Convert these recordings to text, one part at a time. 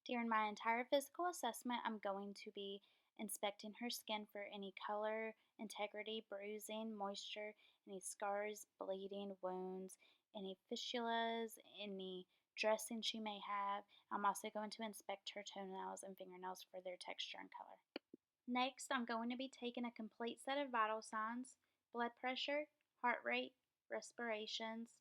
During my entire physical assessment, I'm going to be inspecting her skin for any color, integrity, bruising, moisture, any scars, bleeding, wounds, any fistulas, any dressing she may have. I'm also going to inspect her toenails and fingernails for their texture and color. Next, I'm going to be taking a complete set of vital signs, blood pressure, heart rate, respirations,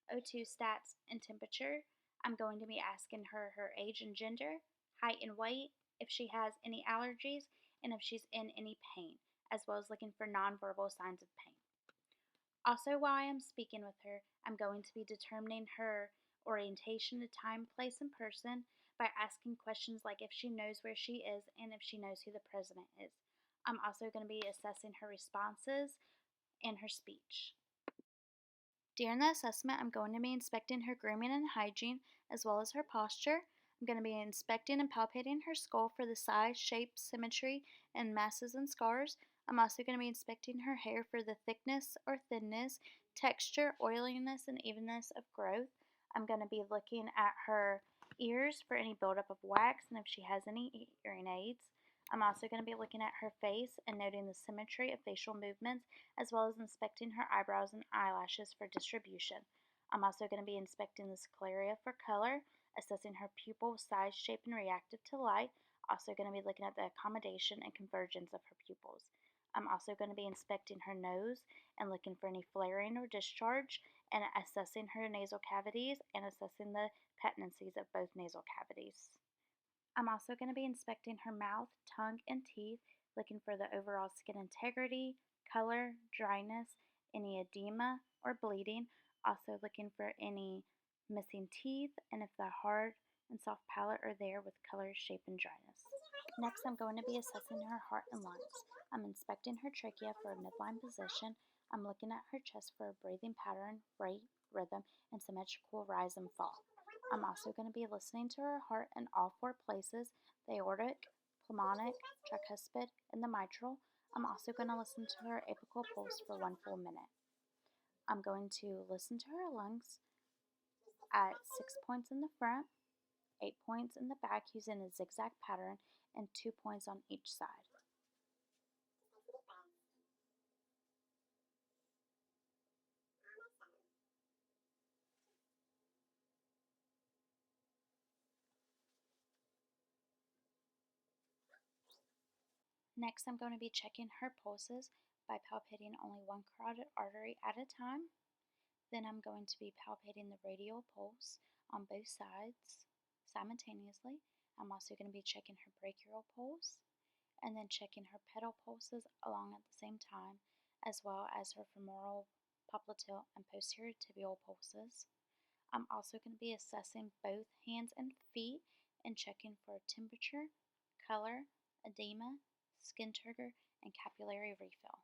O2 stats, and temperature. I'm going to be asking her age and gender, height and weight, if she has any allergies, and if she's in any pain, as well as looking for nonverbal signs of pain. Also, while I am speaking with her, I'm going to be determining her orientation to time, place, and person by asking questions like if she knows where she is and if she knows who the president is. I'm also going to be assessing her responses and her speech. During the assessment, I'm going to be inspecting her grooming and hygiene, as well as her posture. I'm going to be inspecting and palpating her skull for the size, shape, symmetry, and masses and scars. I'm also going to be inspecting her hair for the thickness or thinness, texture, oiliness, and evenness of growth. I'm going to be looking at her ears for any buildup of wax and if she has any hearing aids. I'm also going to be looking at her face and noting the symmetry of facial movements, as well as inspecting her eyebrows and eyelashes for distribution. I'm also going to be inspecting the scleria for color, assessing her pupil size, shape, and reactive to light. Also going to be looking at the accommodation and convergence of her pupils. I'm also going to be inspecting her nose and looking for any flaring or discharge, and assessing her nasal cavities and assessing the patencies of both nasal cavities. I'm also going to be inspecting her mouth, tongue, and teeth, looking for the overall skin integrity, color, dryness, any edema or bleeding. Also looking for any missing teeth and if the hard and soft palate are there with color, shape, and dryness. Next, I'm going to be assessing her heart and lungs. I'm inspecting her trachea for a midline position. I'm looking at her chest for a breathing pattern, rate, rhythm, and symmetrical rise and fall. I'm also going to be listening to her heart in all four places, the aortic, pulmonic, tricuspid, and the mitral. I'm also going to listen to her apical pulse for 1 full minute. I'm going to listen to her lungs at 6 points in the front, 8 points in the back using a zigzag pattern, and 2 points on each side. Next, I'm going to be checking her pulses by palpating only one carotid artery at a time. Then I'm going to be palpating the radial pulse on both sides simultaneously. I'm also going to be checking her brachial pulse and then checking her pedal pulses along at the same time, as well as her femoral, popliteal, and posterior tibial pulses. I'm also going to be assessing both hands and feet and checking for temperature, color, edema, skin turgor, and capillary refill.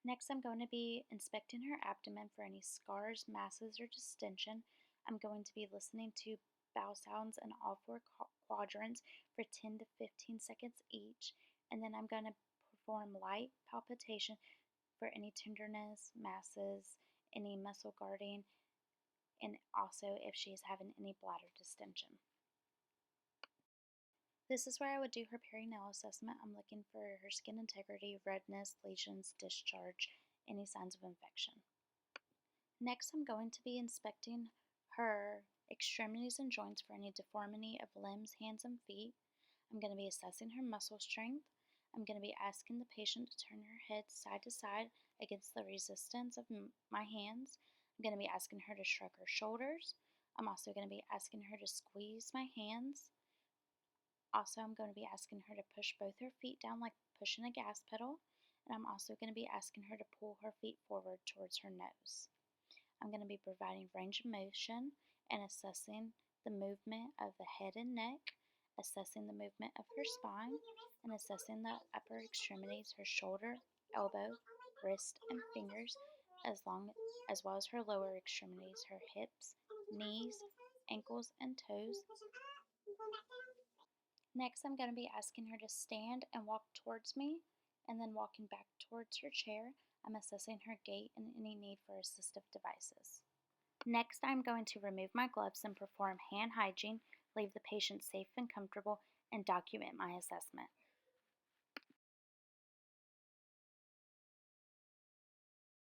Next, I'm going to be inspecting her abdomen for any scars, masses, or distension. I'm going to be listening to bowel sounds in all four quadrants for 10 to 15 seconds each, and then I'm going to perform light palpitation for any tenderness, masses, any muscle guarding, and also if she is having any bladder distension. This is where I would do her perinatal assessment. I'm looking for her skin integrity, redness, lesions, discharge, any signs of infection. Next, I'm going to be inspecting her extremities and joints for any deformity of limbs, hands, and feet. I'm going to be assessing her muscle strength. I'm going to be asking the patient to turn her head side to side against the resistance of my hands. I'm going to be asking her to shrug her shoulders. I'm also going to be asking her to squeeze my hands. Also, I'm going to be asking her to push both her feet down like pushing a gas pedal. And I'm also going to be asking her to pull her feet forward towards her nose. I'm going to be providing range of motion and assessing the movement of the head and neck, assessing the movement of her spine, and assessing the upper extremities, her shoulder, elbow, wrist, and fingers, as well as her lower extremities, her hips, knees, ankles, and toes. Next, I'm going to be asking her to stand and walk towards me, and then walking back towards her chair. I'm assessing her gait and any need for assistive devices. Next, I'm going to remove my gloves and perform hand hygiene, leave the patient safe and comfortable, and document my assessment.